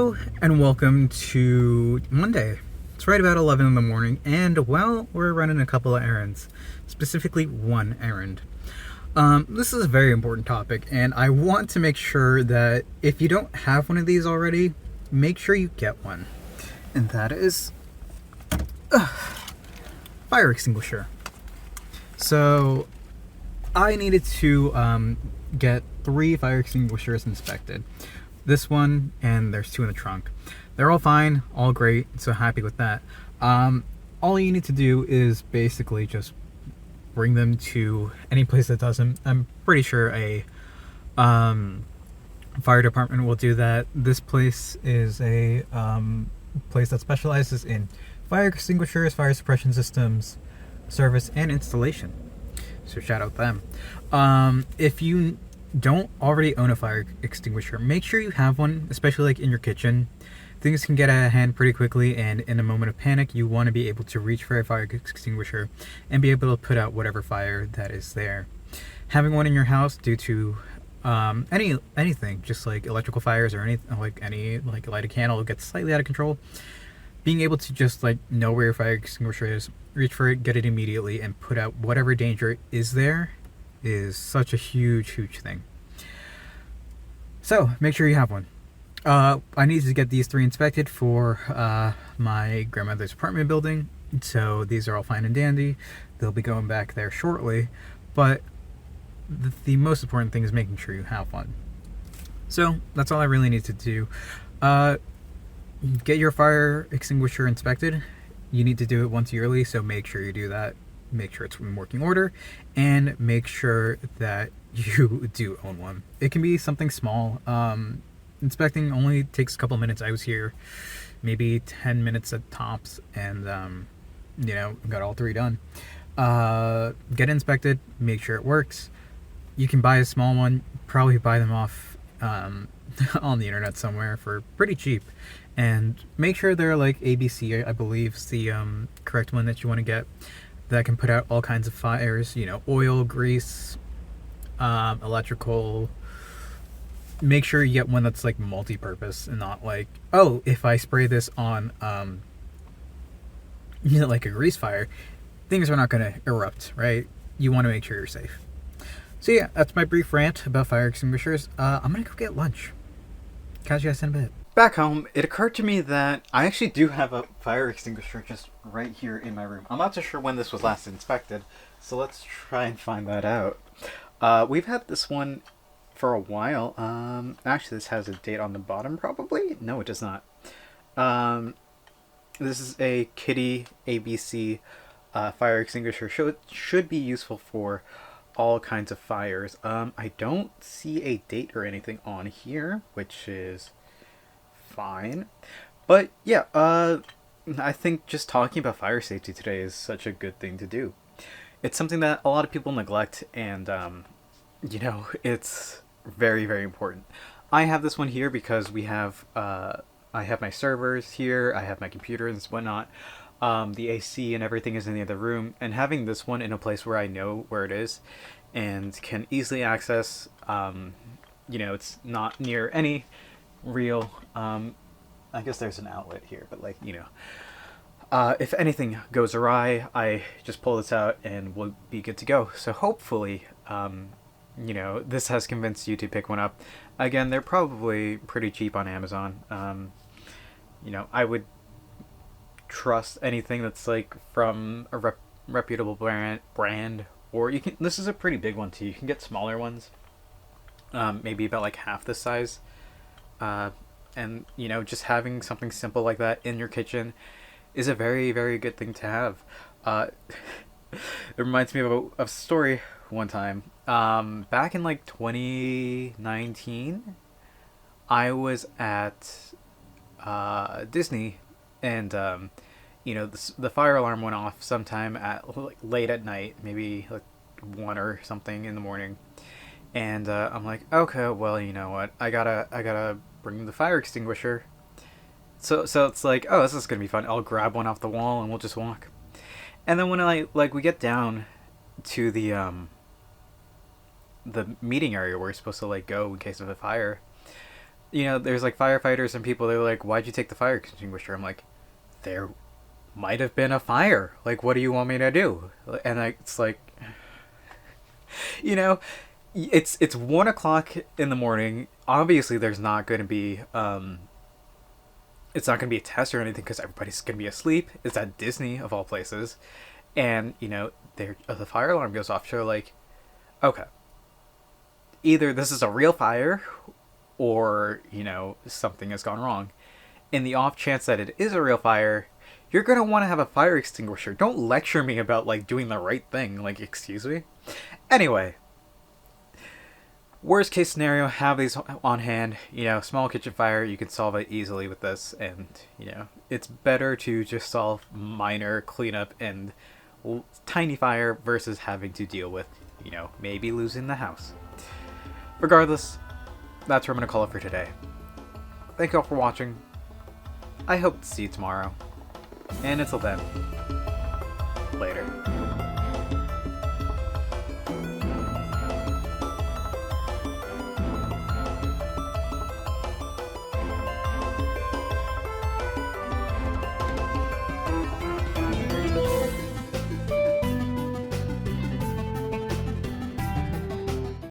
Hello and welcome to Monday. It's right about 11 in the morning, and well, we're running a couple of errands, specifically one errand. This is a very important topic, and I want to make sure that if you don't have one of these already, make sure you get one. And that is fire extinguisher. So, I needed to get 3 fire extinguishers inspected. This one, and there's 2 in the trunk. They're all fine, all great, so happy with that. All you need to do is basically just bring them to any place that does them. I'm pretty sure a fire department will do that. This place is a place that specializes in fire extinguishers, fire suppression systems, service, and installation. So shout out them. If you don't already own a fire extinguisher, make sure you have one, especially like in your kitchen. Things can get out of hand pretty quickly, and in a moment of panic, you want to be able to reach for a fire extinguisher and be able to put out whatever fire that is there. Having one in your house due to anything, just like electrical fires or any light a candle gets slightly out of control, being able to just like know where your fire extinguisher is, reach for it, get it immediately, and put out whatever danger is there is such a huge thing. So make sure you have one. I need to get these 3 inspected for my grandmother's apartment building, so these are all fine and dandy. They'll be going back there shortly, but the most important thing is making sure you have one. So that's all I really need to do. Get your fire extinguisher inspected. You need to do it once yearly, so make sure you do that. Make sure it's in working order, and make sure that you do own one. It can be something small. Inspecting only takes a couple minutes. I was here maybe 10 minutes at tops, and got all 3 done. Get inspected, make sure it works. You can buy a small one, probably buy them off on the internet somewhere for pretty cheap, and make sure they're like ABC, I believe is the correct one that you want to get, that can put out all kinds of fires, oil, grease, electrical. Make sure you get one that's like multi-purpose and not like, oh, if I spray this on like a grease fire, things are not going to erupt, right? You want to make sure you're safe. So yeah, that's my brief rant about fire extinguishers. I'm gonna go get lunch. Catch you guys in a bit. Back home, it occurred to me that I actually do have a fire extinguisher just right here in my room. I'm not too sure when this was last inspected, so let's try and find that out. We've had this one for a while. Actually, this has a date on the bottom, probably? No, it does not. This is a Kitty ABC fire extinguisher. So it should be useful for all kinds of fires. I don't see a date or anything on here, which is fine. But yeah, I think just talking about fire safety today is such a good thing to do. It's something that a lot of people neglect, and it's very important. I have this one here because we have I have my servers here, I have my computer and whatnot. The AC and everything is in the other room, and having this one in a place where I know where it is and can easily access, it's not near any real, I guess there's an outlet here, but if anything goes awry, I just pull this out and we'll be good to go. So hopefully, this has convinced you to pick one up. Again, they're probably pretty cheap on Amazon. I would trust anything that's like from a reputable brand, or you can. This is a pretty big one too. You can get smaller ones, maybe about like half this size. And just having something simple like that in your kitchen is a very good thing to have. It reminds me of a story one time. Back in like 2019, I was at Disney, and the fire alarm went off sometime at like late at night, maybe like 1 or something in the morning. And I'm like, okay, well, you know what? I gotta bring the fire extinguisher. So it's like, oh, this is gonna be fun. I'll grab one off the wall and we'll just walk. And then when we get down to the meeting area where we're supposed to like go in case of a fire, there's like firefighters and people. They're like, "Why'd you take the fire extinguisher?" I'm like, "There might have been a fire. Like, what do you want me to do?" And it's like, you know, it's 1 o'clock in the morning. Obviously, there's not going to be it's not going to be a test or anything because everybody's going to be asleep. It's at Disney of all places, and the fire alarm goes off. So like, okay, either this is a real fire, or something has gone wrong. In the off chance that it is a real fire, you're gonna want to have a fire extinguisher. Don't lecture me about like doing the right thing. Like, excuse me. Anyway, worst case scenario, have these on hand. Small kitchen fire, you can solve it easily with this, and it's better to just solve minor cleanup and tiny fire versus having to deal with maybe losing the house. Regardless, that's where I'm gonna call it for today. Thank you all for watching. I hope to see you tomorrow. And until then, later.